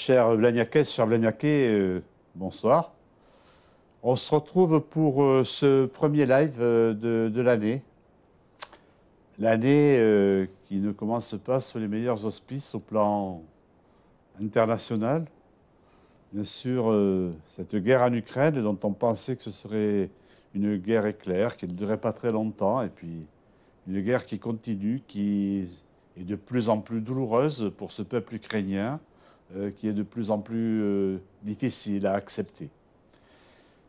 Chers Blagnacaises, chers Blagnacais, bonsoir. On se retrouve pour ce premier live de l'année. L'année qui ne commence pas sur les meilleurs auspices au plan international. Bien sûr, cette guerre en Ukraine dont on pensait que ce serait une guerre éclair, qui ne durerait pas très longtemps, et puis une guerre qui continue, qui est de plus en plus douloureuse pour ce peuple ukrainien, qui est de plus en plus difficile à accepter.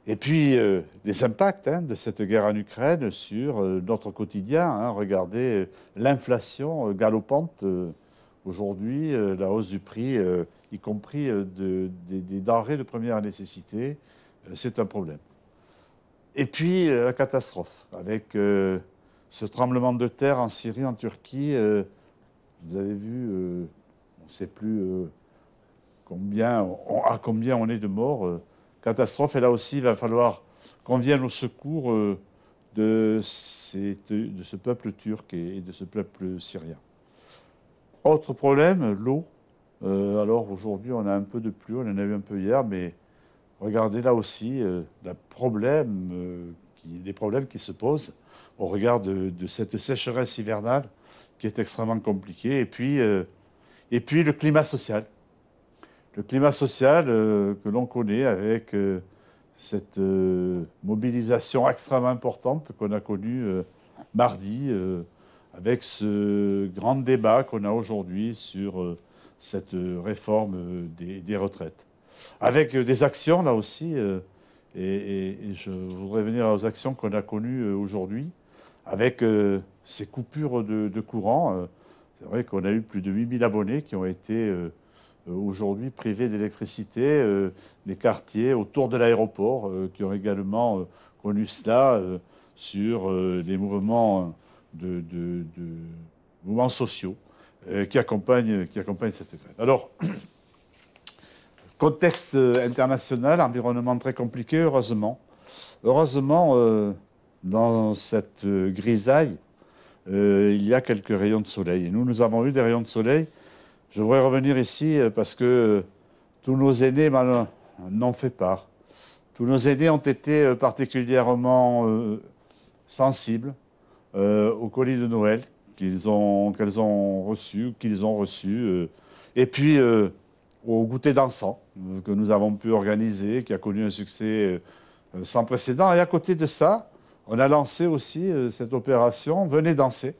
Et puis, les impacts de cette guerre en Ukraine sur notre quotidien. Regardez l'inflation galopante aujourd'hui, la hausse du prix, y compris des denrées de première nécessité, c'est un problème. Et puis, la catastrophe, avec ce tremblement de terre en Syrie, en Turquie. Vous avez vu, on ne sait plus à combien on est de morts. Catastrophe, et là aussi, il va falloir qu'on vienne au secours de ce peuple turc et de ce peuple syrien. Autre problème, l'eau. Alors aujourd'hui, on a un peu de pluie, on en a eu un peu hier, mais regardez là aussi les problèmes qui se posent au regard de cette sécheresse hivernale qui est extrêmement compliquée. Et puis le climat social. Le climat social que l'on connaît avec cette mobilisation extrêmement importante qu'on a connue mardi, avec ce grand débat qu'on a aujourd'hui sur cette réforme des retraites. Avec des actions, là aussi, et je voudrais venir aux actions qu'on a connues aujourd'hui, avec ces coupures de courant. C'est vrai qu'on a eu plus de 8000 abonnés qui ont été aujourd'hui privés d'électricité, des quartiers autour de l'aéroport qui ont également connu cela sur les mouvements, mouvements sociaux qui accompagnent cette grève. Alors, contexte international, environnement très compliqué, heureusement. Heureusement, dans cette grisaille, il y a quelques rayons de soleil. Et nous avons eu des rayons de soleil. Je voudrais revenir ici parce que tous nos aînés n'en fait pas. Tous nos aînés ont été particulièrement sensibles aux colis de Noël qu'ils ont reçus, et puis au goûter d'encens que nous avons pu organiser, qui a connu un succès sans précédent. Et à côté de ça, on a lancé aussi cette opération « Venez danser ».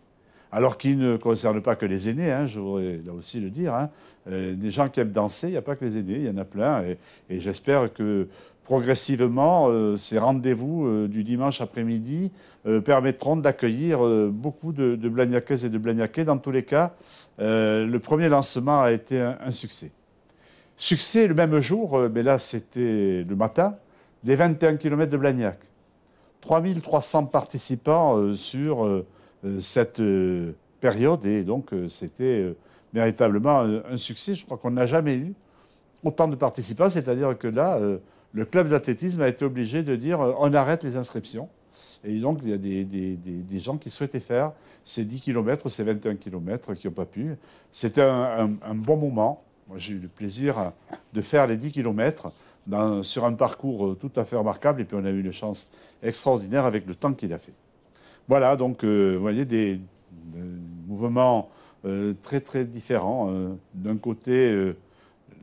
Alors qui ne concerne pas que les aînés, je voudrais là aussi le dire. Des gens qui aiment danser, il n'y a pas que les aînés, il y en a plein. Et j'espère que progressivement, ces rendez-vous du dimanche après-midi permettront d'accueillir beaucoup de Blagnacaises et de Blagnacais. Dans tous les cas, le premier lancement a été un succès. Succès le même jour, mais là c'était le matin, des 21 km de Blagnac. 3300 participants sur cette période, et donc c'était véritablement un succès. Je crois qu'on n'a jamais eu autant de participants, c'est-à-dire que là, le club d'athlétisme a été obligé de dire on arrête les inscriptions. Et donc il y a des gens qui souhaitaient faire ces 10 km, ces 21 km qui n'ont pas pu. C'était un bon moment. Moi j'ai eu le plaisir de faire les 10 km sur un parcours tout à fait remarquable, et puis on a eu une chance extraordinaire avec le temps qu'il a fait. Voilà, donc, vous voyez, des mouvements très, très différents. D'un côté,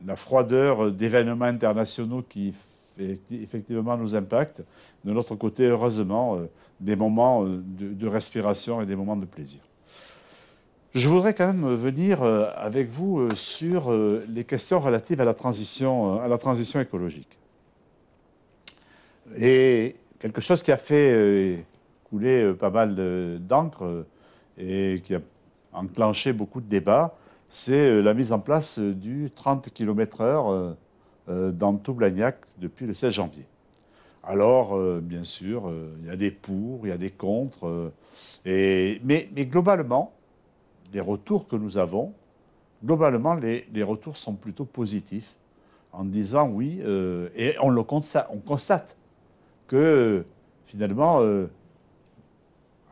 la froideur d'événements internationaux qui effectivement nous impactent. De l'autre côté, heureusement, des moments de respiration et des moments de plaisir. Je voudrais quand même venir avec vous sur les questions relatives à la transition écologique. Et quelque chose qui a fait couler pas mal d'encre et qui a enclenché beaucoup de débats, c'est la mise en place du 30 km/h dans tout Blagnac depuis le 16 janvier. Alors, bien sûr, il y a des pour, il y a des contre, mais globalement, les retours que nous avons, globalement, les retours sont plutôt positifs, en disant oui, et on constate que finalement,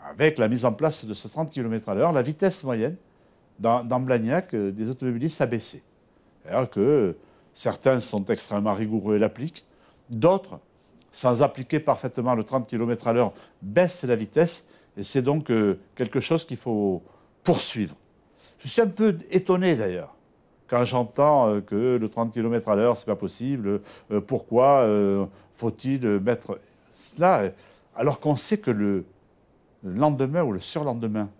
avec la mise en place de ce 30 km/h, la vitesse moyenne dans Blagnac des automobilistes a baissé. C'est-à-dire que Certains sont extrêmement rigoureux et l'appliquent. D'autres, sans appliquer parfaitement le 30 km à l'heure, baissent la vitesse. Et c'est donc quelque chose qu'il faut poursuivre. Je suis un peu étonné d'ailleurs quand j'entends que le 30 km à l'heure, ce n'est pas possible. Pourquoi faut-il mettre cela alors qu'on sait que le lendemain ou le surlendemain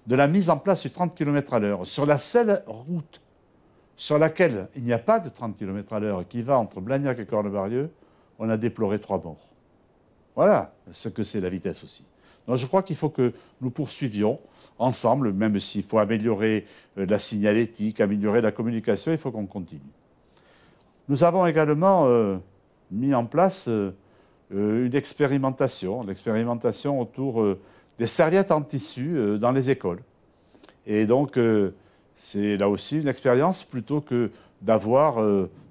de la mise en place du 30 km à l'heure sur la seule route sur laquelle il n'y a pas de 30 km à l'heure qui va entre Blagnac et Cornebarieux, on a déploré 3 morts. Voilà ce que c'est la vitesse aussi. Donc je crois qu'il faut que nous poursuivions ensemble, même s'il faut améliorer la signalétique, améliorer la communication, il faut qu'on continue. Nous avons également mis en place une expérimentation, l'expérimentation autour des serviettes en tissu dans les écoles. Et donc, c'est là aussi une expérience plutôt que d'avoir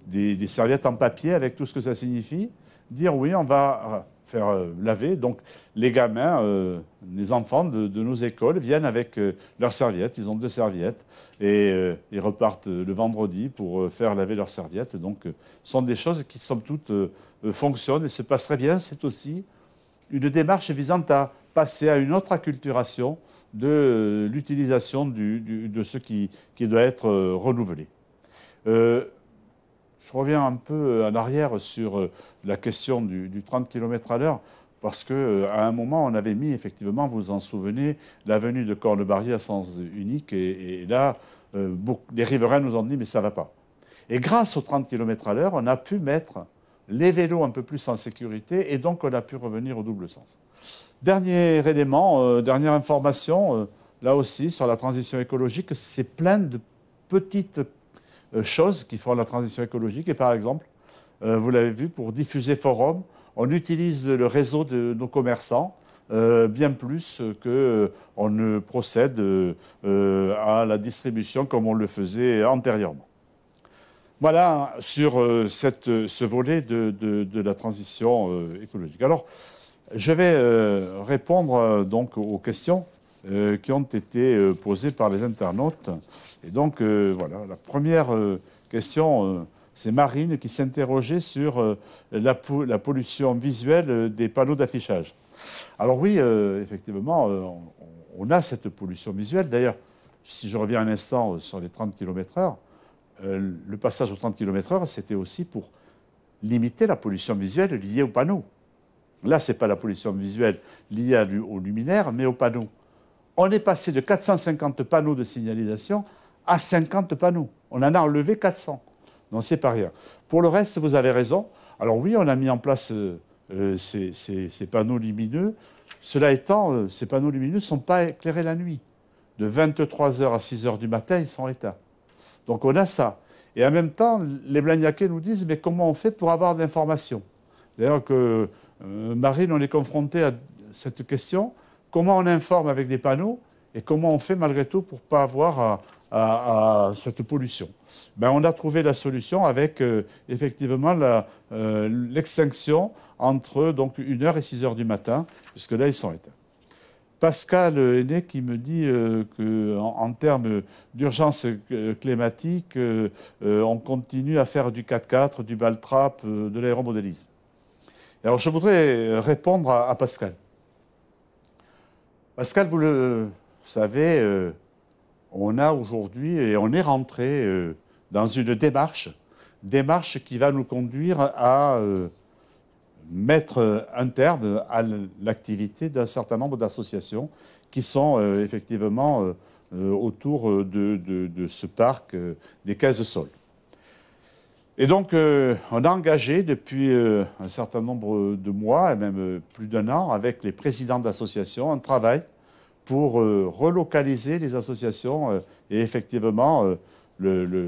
des serviettes en papier avec tout ce que ça signifie. Dire oui, on va faire laver. Donc, les gamins, les enfants de nos écoles viennent avec leurs serviettes. Ils ont 2 serviettes et ils repartent le vendredi pour faire laver leurs serviettes. Donc, ce sont des choses qui, somme toute, fonctionnent et se passeraient bien. C'est aussi une démarche visant à passer à une autre acculturation de l'utilisation de ce qui doit être renouvelé. Je reviens un peu en arrière sur la question du 30 km à l'heure, parce qu'à un moment, on avait mis, effectivement, vous vous en souvenez, l'avenue de Cornebarieux à sens unique, et là, les riverains nous ont dit, mais ça ne va pas. Et grâce aux 30 km à l'heure, on a pu mettre les vélos un peu plus en sécurité, et donc on a pu revenir au double sens. Dernier élément, dernière information, là aussi, sur la transition écologique, c'est plein de petites choses qui font la transition écologique. Et par exemple, vous l'avez vu, pour diffuser Forum, on utilise le réseau de nos commerçants bien plus qu'on ne procède à la distribution comme on le faisait antérieurement. Voilà sur ce volet de la transition écologique. Alors, je vais répondre donc aux questions qui ont été posées par les internautes. Et donc, voilà, la première question, c'est Marine qui s'interrogeait sur la pollution visuelle des panneaux d'affichage. Alors oui, effectivement, on a cette pollution visuelle. D'ailleurs, si je reviens un instant sur les 30 km/h, le passage aux 30 km/h, c'était aussi pour limiter la pollution visuelle liée aux panneaux. Là, ce n'est pas la pollution visuelle liée aux luminaires, mais aux panneaux. On est passé de 450 panneaux de signalisation à 50 panneaux. On en a enlevé 400. Donc, c'est pas rien. Pour le reste, vous avez raison. Alors oui, on a mis en place ces panneaux lumineux. Cela étant, ces panneaux lumineux ne sont pas éclairés la nuit. De 23h à 6h du matin, ils sont éteints. Donc on a ça. Et en même temps, les Blagnacais nous disent, mais comment on fait pour avoir de l'information? D'ailleurs, Marine, on est confronté à cette question. Comment on informe avec des panneaux et comment on fait malgré tout pour ne pas avoir à cette pollution? Ben, on a trouvé la solution avec effectivement l'extinction entre donc, 1h et 6h du matin, puisque là, ils sont éteints. Pascal Henné qui me dit qu'en termes d'urgence climatique, on continue à faire du 4x4, du baltrap, de l'aéromodélisme. Alors je voudrais répondre à Pascal. Pascal, vous le savez, on a aujourd'hui et on est rentré dans une démarche qui va nous conduire à mettre un terme à l'activité d'un certain nombre d'associations qui sont effectivement autour de ce parc des 15 sols. Et donc, on a engagé depuis un certain nombre de mois, et même plus d'1 an, avec les présidents d'associations, un travail pour relocaliser les associations. Et effectivement,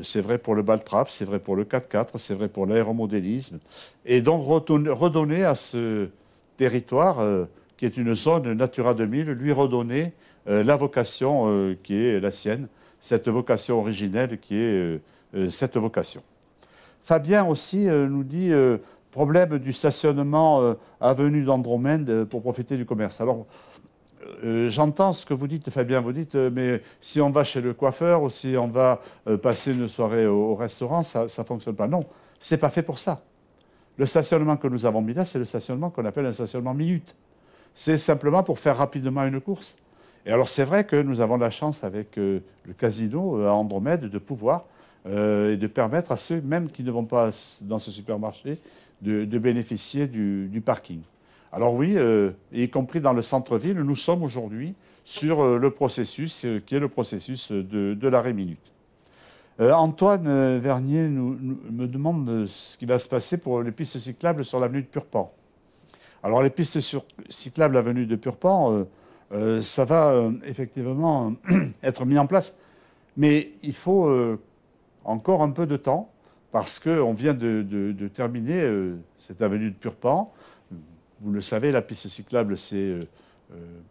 c'est vrai pour le baltrap, c'est vrai pour le 4x4, c'est vrai pour l'aéromodélisme. Et donc, redonner à ce territoire, qui est une zone Natura 2000, lui redonner la vocation qui est la sienne, cette vocation originelle qui est cette vocation. Fabien aussi nous dit problème du stationnement avenue d'Andromède pour profiter du commerce. Alors, j'entends ce que vous dites, Fabien, vous dites, mais si on va chez le coiffeur ou si on va passer une soirée au restaurant, ça ne fonctionne pas. Non, ce n'est pas fait pour ça. Le stationnement que nous avons mis là, c'est le stationnement qu'on appelle un stationnement minute. C'est simplement pour faire rapidement une course. Et alors c'est vrai que nous avons la chance avec le casino à Andromède de pouvoir et de permettre à ceux même qui ne vont pas dans ce supermarché de bénéficier du parking. Alors oui, y compris dans le centre-ville, nous sommes aujourd'hui sur le processus qui est le processus de l'arrêt minute. Antoine Vernier me demande ce qui va se passer pour les pistes cyclables sur l'avenue de Purpan. Alors les pistes cyclables avenue de Purpan, ça va effectivement être mis en place. Mais il faut encore un peu de temps parce qu'on vient de terminer cette avenue de Purpan. Vous le savez, la piste cyclable, c'est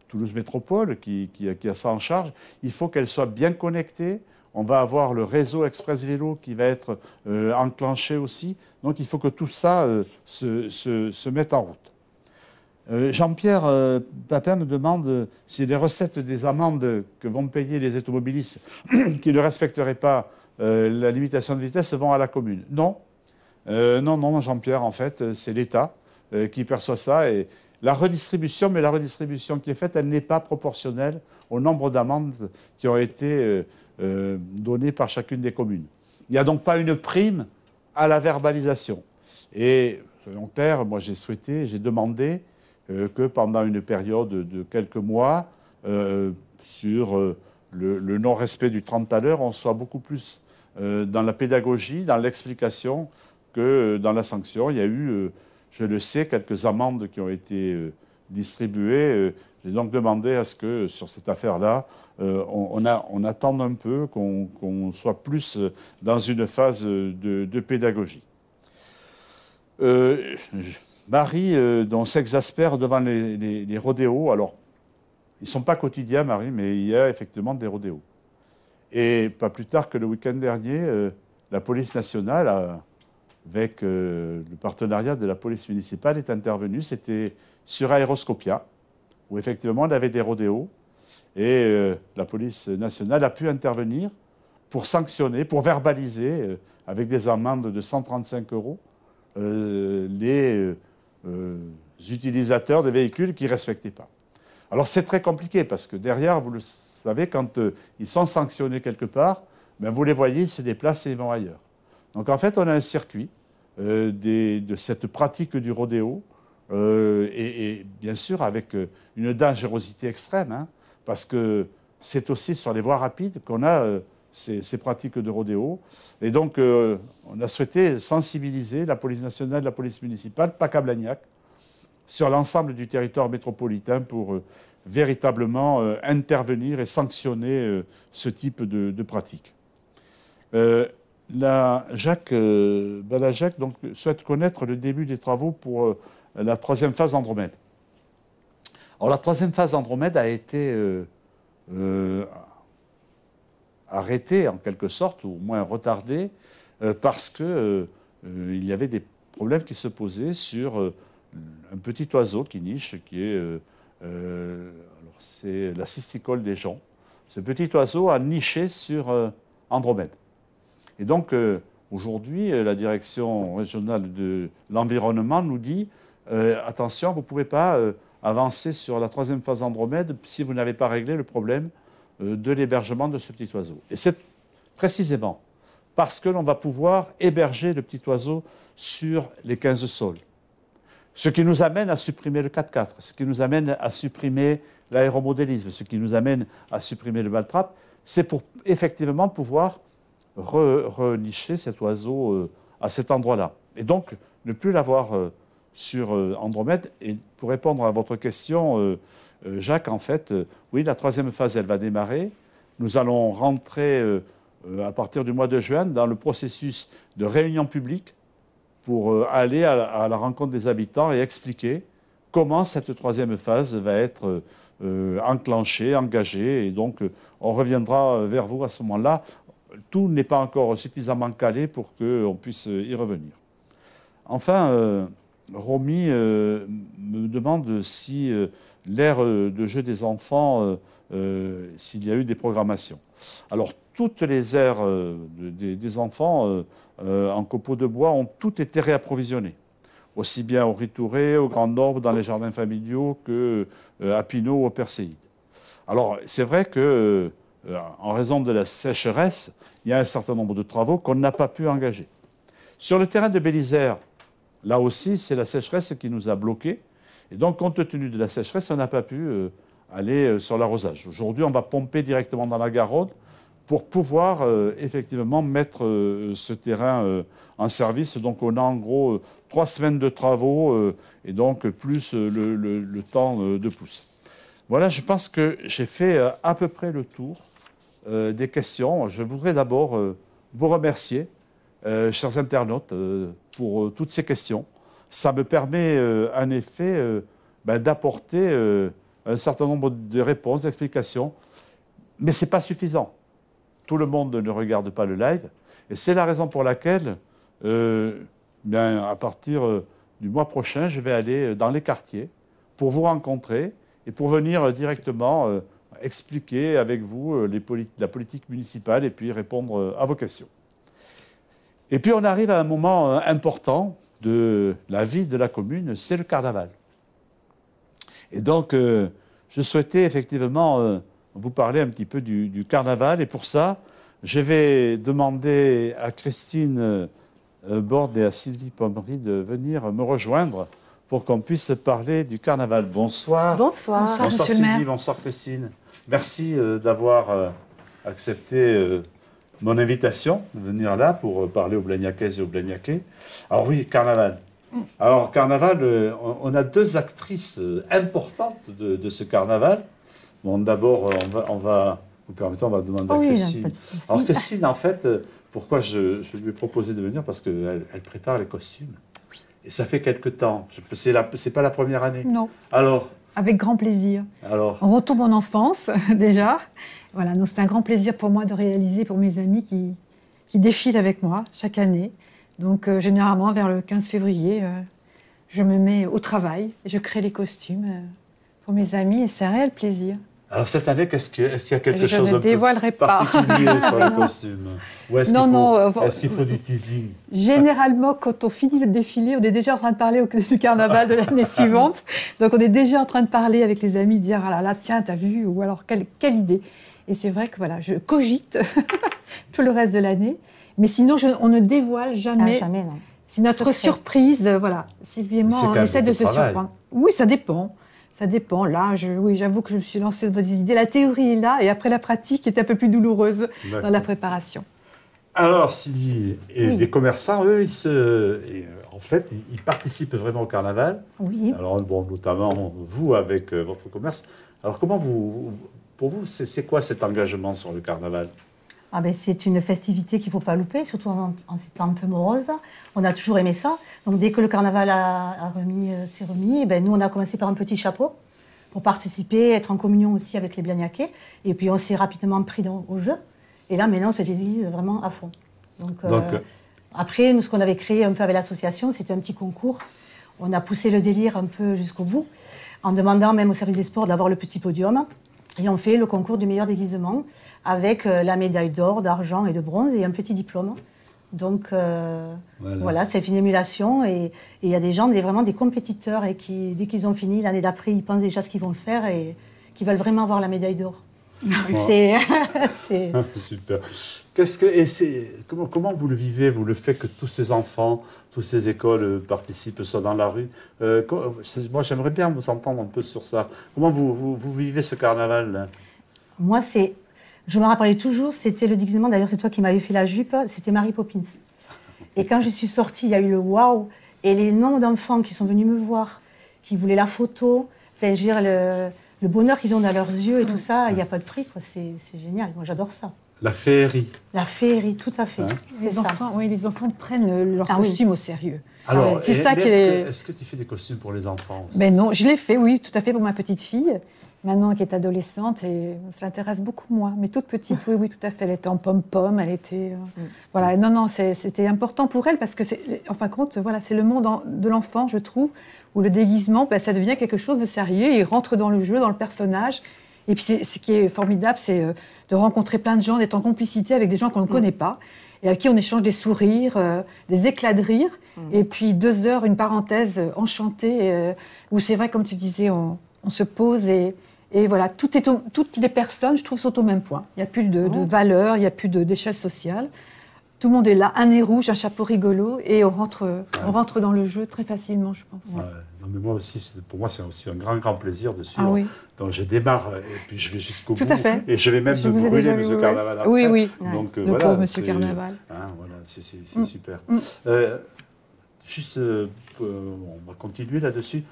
Toulouse Métropole qui a ça en charge. Il faut qu'elle soit bien connectée. On va avoir le réseau Express Vélo qui va être enclenché aussi. Donc il faut que tout ça se mette en route. Jean-Pierre Papin me demande si les recettes des amendes que vont payer les automobilistes qui ne respecteraient pas la limitation de vitesse vont à la commune. Non, non, Jean-Pierre, en fait, c'est l'État qui perçoit ça. Et la redistribution qui est faite, elle n'est pas proportionnelle au nombre d'amendes qui ont été données par chacune des communes. Il n'y a donc pas une prime à la verbalisation. Et, soyons clairs, moi j'ai demandé que pendant une période de quelques mois, sur le non-respect du 30 à l'heure, on soit beaucoup plus dans la pédagogie, dans l'explication que dans la sanction. Il y a eu, je le sais, quelques amendes qui ont été distribuées. J'ai donc demandé à ce que, sur cette affaire-là, on attende un peu, qu'on soit plus dans une phase de pédagogie. Marie, dont s'exaspère devant les rodéos. Alors, ils ne sont pas quotidiens, Marie, mais il y a effectivement des rodéos. Et pas plus tard que le week-end dernier, la police nationale, avec le partenariat de la police municipale, est intervenue. C'était sur Aéroscopia, où effectivement on avait des rodéos. Et la police nationale a pu intervenir pour sanctionner, pour verbaliser, avec des amendes de 135 € les utilisateurs de véhicules qui ne respectaient pas. Alors c'est très compliqué parce que derrière, vous le savez, quand ils sont sanctionnés quelque part, ben, vous les voyez, ils se déplacent et ils vont ailleurs. Donc en fait, on a un circuit de cette pratique du rodéo et bien sûr avec une dangerosité extrême, hein, parce que c'est aussi sur les voies rapides qu'on a ces pratiques de rodéo. Et donc, on a souhaité sensibiliser la police nationale, la police municipale, PACA Blagnac, sur l'ensemble du territoire métropolitain pour véritablement intervenir et sanctionner ce type de pratique. Jacques Balajac donc, souhaite connaître le début des travaux pour la troisième phase Andromède. Alors, la troisième phase Andromède a été arrêtée en quelque sorte, ou au moins retardée, parce qu'il y avait des problèmes qui se posaient sur un petit oiseau qui niche, qui est c'est la cisticole des joncs. Ce petit oiseau a niché sur Andromède. Et donc, aujourd'hui, la direction régionale de l'environnement nous dit attention, vous ne pouvez pas avancer sur la troisième phase Andromède si vous n'avez pas réglé le problème de l'hébergement de ce petit oiseau. Et c'est précisément parce que l'on va pouvoir héberger le petit oiseau sur les 15 sols. Ce qui nous amène à supprimer le 4x4, ce qui nous amène à supprimer l'aéromodélisme, ce qui nous amène à supprimer le baltrap, c'est pour effectivement pouvoir renicher cet oiseau à cet endroit-là. Et donc, ne plus l'avoir sur Andromède. Et pour répondre à votre question, Jacques, en fait, oui, la troisième phase, elle va démarrer. Nous allons rentrer à partir du mois de juin dans le processus de réunion publique pour aller à la rencontre des habitants et expliquer comment cette troisième phase va être enclenchée, engagée. Et donc, on reviendra vers vous à ce moment-là. Tout n'est pas encore suffisamment calé pour qu'on puisse y revenir. Enfin, Romy me demande si l'aire de jeu des enfants, s'il y a eu des programmations. Alors, toutes les aires des enfants en copeaux de bois ont toutes été réapprovisionnées, aussi bien au Ritouré, au Grand Orbe, dans les jardins familiaux qu'à Pinot ou au Perséide. Alors, c'est vrai que, en raison de la sécheresse, il y a un certain nombre de travaux qu'on n'a pas pu engager. Sur le terrain de Bélisère, là aussi, c'est la sécheresse qui nous a bloqués. Et donc, compte tenu de la sécheresse, on n'a pas pu aller sur l'arrosage. Aujourd'hui, on va pomper directement dans la Garonne pour pouvoir effectivement mettre ce terrain en service. Donc, on a en gros 3 semaines de travaux et donc plus le temps de pousse. Voilà, je pense que j'ai fait à peu près le tour des questions. Je voudrais d'abord vous remercier, chers internautes, pour toutes ces questions. Ça me permet en effet d'apporter un certain nombre de réponses, d'explications, mais ce n'est pas suffisant. Tout le monde ne regarde pas le live, et c'est la raison pour laquelle, à partir du mois prochain, je vais aller dans les quartiers pour vous rencontrer et pour venir directement expliquer avec vous la politique municipale et puis répondre à vos questions. Et puis on arrive à un moment important de la vie de la commune, c'est le carnaval. Et donc, je souhaitais effectivement vous parler un petit peu du carnaval. Et pour ça, je vais demander à Christine Borde et à Sylvie Pommery de venir me rejoindre pour qu'on puisse parler du carnaval. Bonsoir. Bonsoir. Bonsoir Monsieur Sylvie, le maire. bonsoir Christine. Merci d'avoir accepté mon invitation de venir là pour parler aux Blagnacaises et aux Blagnacais. Alors oui, carnaval. Alors, carnaval, on a 2 actrices importantes de ce carnaval. Bon, d'abord, on va demander à Christine. Alors, Christine, en fait, pourquoi je lui ai proposé de venir? Parce qu'elle prépare les costumes. Oui. Et ça fait quelque temps. C'est pas la première année. Non. Alors? Avec grand plaisir. Alors? On retombe en enfance, déjà. Voilà, donc c'est un grand plaisir pour moi de réaliser pour mes amis qui défilent avec moi chaque année. Donc, généralement, vers le 15 février, je me mets au travail. Je crée les costumes pour mes amis et c'est un réel plaisir. Alors, cette année, est-ce qu'il y a quelque chose de particulier sur les costumes? Ou est-ce qu'il faut du teasing? Généralement, quand on finit le défilé, on est déjà en train de parler du carnaval de l'année suivante. Donc, on est déjà en train de parler avec les amis, de dire « Ah là là, tiens, t'as vu ?» ou alors « Quelle idée ?» Et c'est vrai que voilà, je cogite tout le reste de l'année. Mais sinon, on ne dévoile jamais. Ah, jamais, non. C'est notre surprise. Voilà. Sylvie et moi, on essaie de se surprendre. Oui, ça dépend. Ça dépend. Là, j'avoue que je me suis lancée dans des idées. La théorie est là et après la pratique est un peu plus douloureuse dans la préparation. Alors, Sylvie, les commerçants, eux, en fait, ils participent vraiment au carnaval. Oui. Alors, bon, notamment vous avec votre commerce. Alors, comment pour vous, c'est quoi cet engagement sur le carnaval? Ah ben, c'est une festivité qu'il ne faut pas louper, surtout en ces temps un peu moroses. On a toujours aimé ça. Donc dès que le carnaval s'est remis, ben, nous on a commencé par un petit chapeau pour participer, être en communion aussi avec les Blagnacais. Et puis on s'est rapidement pris au jeu. Et là maintenant on se déguise vraiment à fond. Donc, après, nous ce qu'on avait créé un peu avec l'association, c'était un petit concours. On a poussé le délire un peu jusqu'au bout, en demandant même au service des sports d'avoir le petit podium. Et on fait le concours du meilleur déguisement avec la médaille d'or, d'argent et de bronze et un petit diplôme. Donc voilà, c'est une émulation et il y a des gens, vraiment des compétiteurs et qui, dès qu'ils ont fini, l'année d'après, ils pensent déjà ce qu'ils vont faire et qui veulent vraiment avoir la médaille d'or. C'est super. Comment vous le vivez, vous, le fait que tous ces enfants, toutes ces écoles participent, soient dans la rue? Moi, j'aimerais bien vous entendre un peu sur ça. Comment vous vivez ce carnaval-là? Moi, je me rappelais toujours, c'était le déguisement, d'ailleurs c'est toi qui m'avais fait la jupe, c'était Mary Poppins. Et quand je suis sortie, il y a eu le waouh, et les nombres d'enfants qui sont venus me voir, qui voulaient la photo, enfin, je veux dire, le bonheur qu'ils ont dans leurs yeux et tout ça, il n'y a pas de prix, quoi. C'est génial, moi j'adore ça. La féerie. La féerie, tout à fait. Les enfants prennent leur costume au sérieux. Alors, c'est ça est-ce que tu fais des costumes pour les enfants aussi? Ben non, je l'ai fait, oui, tout à fait, pour ma petite fille. maintenant qui est adolescente, et ça l'intéresse beaucoup moins. Mais toute petite, oui, oui, tout à fait. Elle était en pom-pom, elle était... voilà, non, non, c'était important pour elle parce que, en fin de compte, voilà, c'est le monde de l'enfant, je trouve, où le déguisement, ben, ça devient quelque chose de sérieux. Il rentre dans le jeu, dans le personnage. Et puis, ce qui est formidable, c'est de rencontrer plein de gens, d'être en complicité avec des gens qu'on ne connaît pas, et à qui on échange des sourires, des éclats de rire. Et puis, 2 heures, une parenthèse enchantée, où c'est vrai, comme tu disais, on se pose et voilà, toutes les personnes, je trouve, sont au même point. Il n'y a plus de valeur, il n'y a plus d'échelle sociale. Tout le monde est là, un nez rouge, un chapeau rigolo, et on rentre dans le jeu très facilement, je pense. Ouais. Non, mais moi aussi, pour moi, c'est aussi un grand plaisir de suivre. Ah oui. Donc je démarre et puis je vais jusqu'au bout. Tout à fait. Et je vais même me brûler, Monsieur Carnaval. Après. Oui, oui. Donc le voilà, pauvre Monsieur Carnaval. Voilà, c'est super. Juste, on va continuer là-dessus.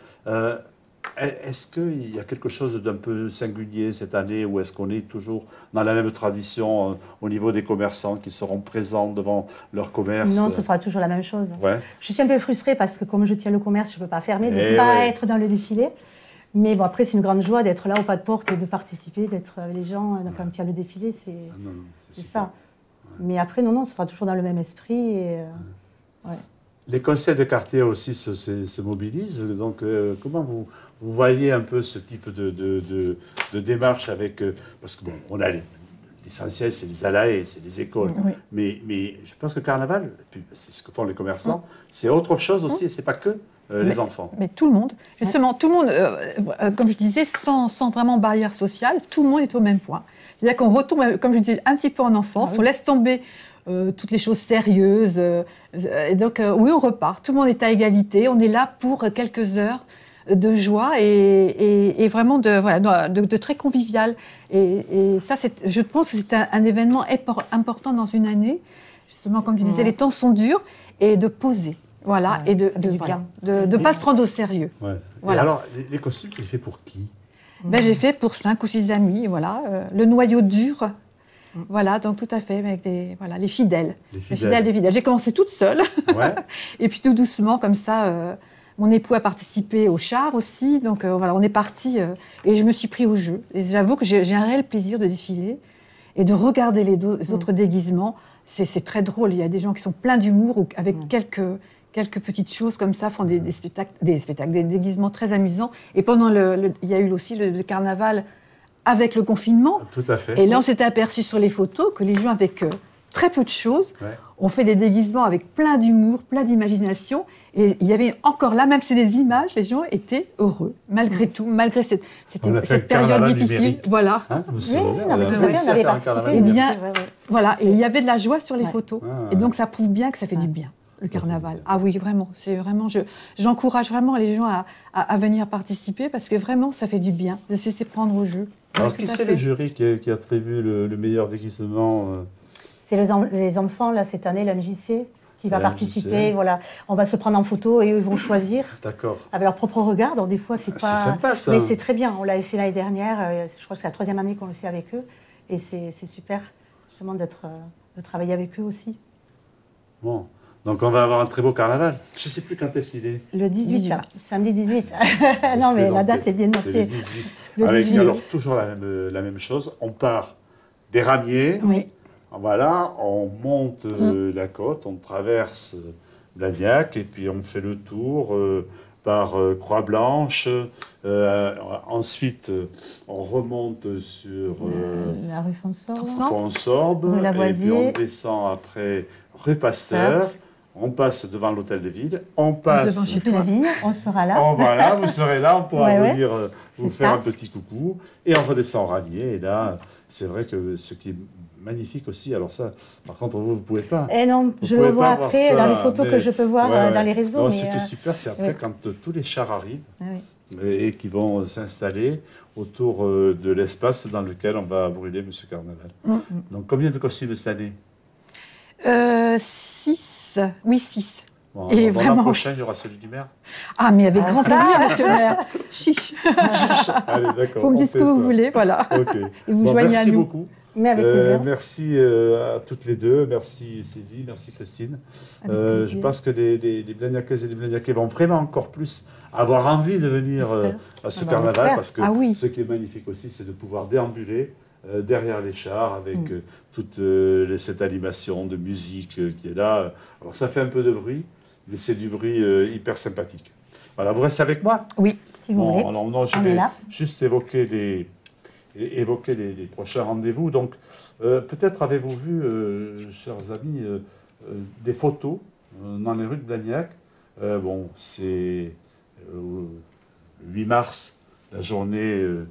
Est-ce qu'il y a quelque chose d'un peu singulier cette année ou est-ce qu'on est toujours dans la même tradition au niveau des commerçants qui seront présents devant leur commerce? Non, ce sera toujours la même chose. Ouais. Je suis un peu frustrée parce que comme je tiens le commerce, je ne peux pas fermer, de ne pas être dans le défilé. Mais bon, après, c'est une grande joie d'être là au pas de porte et de participer, d'être avec les gens quand il y a le défilé. C'est ça. Ouais. Mais après, non, ce sera toujours dans le même esprit. Et, ouais. Les conseils de quartier aussi se mobilisent. Donc, comment vous voyez un peu ce type de démarche avec... parce que bon, on a l'essentiel, c'est les ALAE, c'est les écoles. Oui. Mais je pense que Carnaval, c'est ce que font les commerçants, c'est autre chose aussi, c'est pas que les enfants. Mais tout le monde, justement, tout le monde, comme je disais, sans vraiment barrière sociale, tout le monde est au même point. C'est-à-dire qu'on retourne, comme je disais, un petit peu en enfance, on laisse tomber toutes les choses sérieuses. Et donc, oui, on repart. Tout le monde est à égalité. On est là pour quelques heures de joie et vraiment de très convivial. Et ça, je pense que c'est un événement important dans une année. Justement, comme tu disais, les temps sont durs et de poser. Voilà, et de ne pas se prendre au sérieux. Ouais. Voilà. Et alors, les costumes, tu les fais pour qui? Ben, j'ai fait pour 5 ou 6 amis, voilà. Le noyau dur. Voilà, donc tout à fait, avec les fidèles. Les fidèles des fidèles. J'ai commencé toute seule. Ouais. Et puis tout doucement, comme ça, mon époux a participé au char aussi. Donc voilà, on est parti et je me suis pris au jeu. Et j'avoue que j'ai un réel plaisir de défiler et de regarder les autres déguisements. C'est très drôle. Il y a des gens qui sont pleins d'humour ou avec quelques petites choses comme ça, font des déguisements très amusants. Et pendant il y a eu aussi le carnaval avec le confinement. Tout à fait. Et là, on s'était aperçu sur les photos que les gens, avec très peu de choses, ont fait des déguisements avec plein d'humour, plein d'imagination. Et il y avait encore là, même si c'est des images, les gens étaient heureux, malgré tout, malgré cette période difficile. Numérique. Voilà. Hein, on avait participé. Eh bien, voilà. Et il y avait de la joie sur les photos. Et donc, ça prouve bien que ça fait du bien. Le carnaval. Ah oui, vraiment. C'est vraiment. J'encourage vraiment les gens à venir participer parce que vraiment, ça fait du bien de se prendre au jeu. Alors, qui c'est le jury qui a attribué le meilleur déguisement C'est les enfants, là, cette année, la MJC, qui va participer. Voilà. On va se prendre en photo et eux vont choisir. D'accord. Avec leur propre regard. Donc, des fois, c'est pas. C'est sympa, ça. Mais c'est très bien. On l'avait fait l'année dernière. Je crois que c'est la 3e année qu'on le fait avec eux. Et c'est super, justement, de travailler avec eux aussi. Bon. Donc, on va avoir un très beau carnaval. Je ne sais plus quand est-ce qu'il est. Le 18, samedi 18. Non, mais la date est bien notée. C'est le 18. Avec alors toujours la même chose. On part des ramiers. Oui. Voilà, on monte la côte, on traverse Blagnac et puis on fait le tour par Croix-Blanche. Ensuite, on remonte sur la rue Fonsorbe. Et puis on descend après rue Pasteur. On passe devant l'hôtel de ville, on passe devant chez la vigne, on sera là. Voilà, vous serez là, on pourra venir vous faire un petit coucou. Et on redescend au ramier. Et là, c'est vrai que ce qui est magnifique aussi, alors ça, par contre, vous ne pouvez pas. Et non, je le vois après dans les photos que je peux voir dans les réseaux. Non, ce qui est super, c'est après quand tous les chars arrivent et qui vont s'installer autour de l'espace dans lequel on va brûler Monsieur Carnaval. Donc, combien de costumes cette année? 6. Oui, 6. Bon, et vraiment. L'an prochain, il y aura celui du maire. Ah, mais avec grand plaisir, monsieur le maire. Chiche. Allez, d'accord. Vous me dites ce que vous voulez, voilà. Okay. Et vous joignez merci à nous. Beaucoup. Mais avec plaisir. Merci à toutes les deux. Merci Sylvie, merci Christine. Je pense que les Blagnacaises et les Blagnacais vont vraiment encore plus avoir envie de venir à ce carnaval, parce que ce qui est magnifique aussi, c'est de pouvoir déambuler derrière les chars avec toute cette animation de musique qui est là. Alors ça fait un peu de bruit, mais c'est du bruit hyper sympathique. Voilà, vous restez avec moi? Oui, si vous voulez. Alors, non, je vais juste évoquer les prochains rendez-vous. Donc, peut-être avez-vous vu, chers amis, des photos dans les rues de Blagnac. Bon, c'est le 8 mars, la journée, alors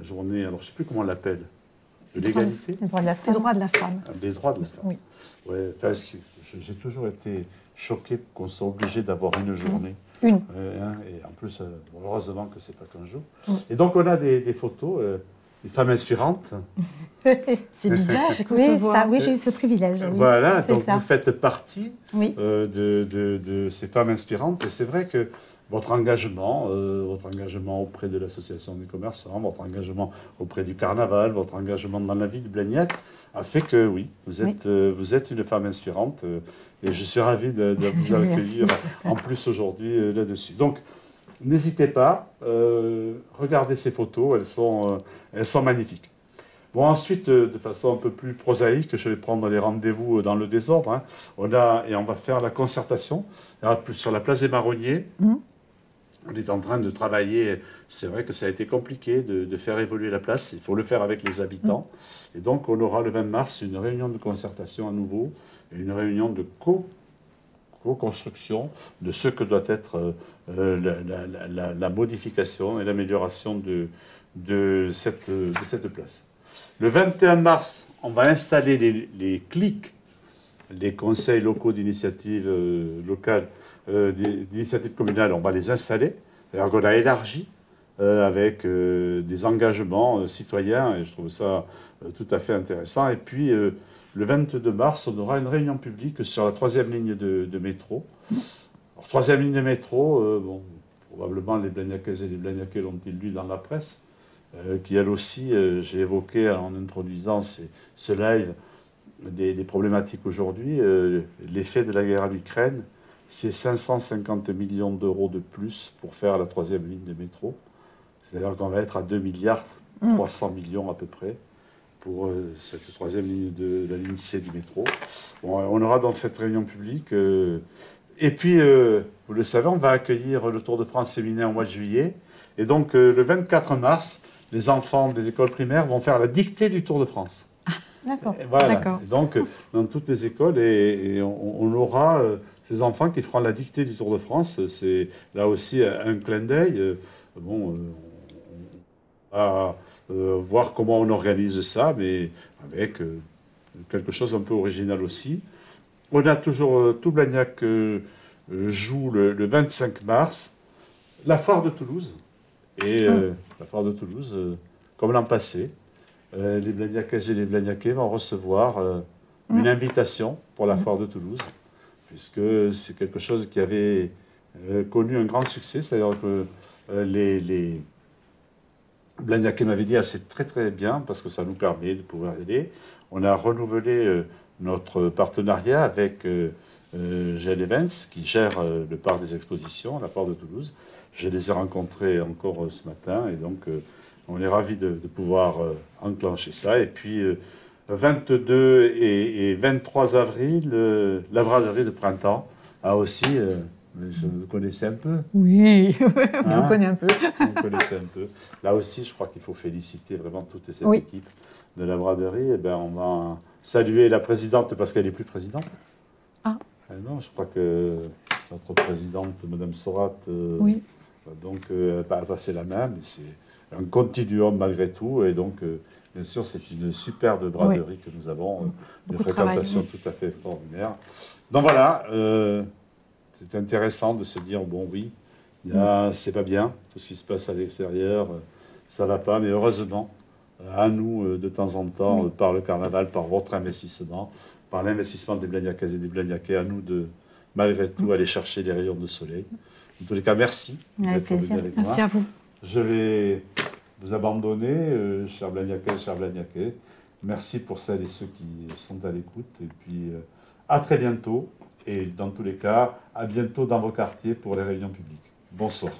je ne sais plus comment on l'appelle, de l'égalité. Les droits de la femme. Les droits de la femme. Les droits de la femme. Oui. Ouais, enfin, j'ai toujours été choqué qu'on soit obligé d'avoir une journée. Une. Et en plus, heureusement que ce n'est pas qu'un jour. Et donc, on a des photos, des femmes inspirantes. C'est bizarre, j'ai cru Oui, te voir. oui, j'ai eu ce privilège. Oui. Voilà, donc ça. vous faites partie Oui. de ces femmes inspirantes. Et c'est vrai que votre engagement auprès de l'association des commerçants, votre engagement auprès du carnaval, votre engagement dans la vie de Blagnac a fait que, oui, vous êtes une femme inspirante. Et je suis ravi de vous accueillir en plus aujourd'hui là-dessus. Donc, n'hésitez pas, regardez ces photos, elles sont magnifiques. Bon, ensuite, de façon un peu plus prosaïque, je vais prendre les rendez-vous dans le désordre. Hein. On va faire la concertation sur la place des Marronniers. On est en train de travailler. C'est vrai que ça a été compliqué de faire évoluer la place. Il faut le faire avec les habitants. Et donc, on aura le 20 mars une réunion de concertation à nouveau, et une réunion de co-construction de ce que doit être la modification et l'amélioration de cette place. Le 21 mars, on va installer les CLIC, les conseils locaux d'initiative locale, d'initiative communale, on va les installer. Alors qu'on a élargi avec des engagements citoyens, et je trouve ça tout à fait intéressant. Et puis, le 22 mars, on aura une réunion publique sur la 3e ligne de métro. Alors, 3e ligne de métro, bon, probablement les Blagnacaises et les Blagnacais l'ont-ils lu dans la presse, qui elle aussi, j'ai évoqué en introduisant ce live, les problématiques aujourd'hui. L'effet de la guerre en Ukraine, c'est 550 millions d'euros de plus pour faire la 3e ligne de métro. C'est-à-dire qu'on va être à 2 milliards 300 millions à peu près pour cette 3e ligne de la ligne C du métro. Bon, on aura donc cette réunion publique. Et puis, vous le savez, on va accueillir le Tour de France féminin au mois de juillet. Et donc, le 24 mars, les enfants des écoles primaires vont faire la dictée du Tour de France. D'accord. Voilà. Et donc, dans toutes les écoles, et on aura ces enfants qui feront la dictée du Tour de France. C'est là aussi un clin d'œil. On va voir comment on organise ça, mais avec quelque chose un peu original aussi. On a toujours tout Blagnac joue le 25 mars, la foire de Toulouse. Et la foire de Toulouse, comme l'an passé, les Blagnacaises et les Blagnacais vont recevoir une invitation pour la foire de Toulouse, puisque c'est quelque chose qui avait connu un grand succès. C'est-à-dire que les Blagnacais m'avaient dit c'est très très bien, parce que ça nous permet de pouvoir aider. On a renouvelé notre partenariat avec Gel Events, qui gère le parc des expositions, la foire de Toulouse. Je les ai rencontrés encore ce matin, et donc on est ravis de pouvoir enclencher ça. Et puis, 22 et 23 avril, la braderie de printemps a aussi... vous connaissez un peu? Oui, on connaît un peu. Vous connaissez un peu. Là aussi, je crois qu'il faut féliciter vraiment toute cette équipe de la braderie. Eh bien, on va saluer la présidente, parce qu'elle n'est plus présidente. Ah. Non, je crois que notre présidente, Mme Sorat, donc, pas passer la main, mais c'est un continuum malgré tout. Et donc, bien sûr, c'est une superbe braderie que nous avons, une fréquentation tout à fait extraordinaire. Donc voilà, c'est intéressant de se dire, bon oui, c'est pas bien, tout ce qui se passe à l'extérieur, ça va pas, mais heureusement, à nous, de temps en temps, par le carnaval, par votre investissement, par l'investissement des Blagnacaises et des Blagnacais, à nous de, malgré tout, aller chercher les rayons de soleil. En tous les cas, merci d'être venu avec moi. Merci à vous. Je vais vous abandonner, chers Blagnacais, chers Blagnacais. Merci pour celles et ceux qui sont à l'écoute. Et puis, à très bientôt. Et dans tous les cas, à bientôt dans vos quartiers pour les réunions publiques. Bonsoir.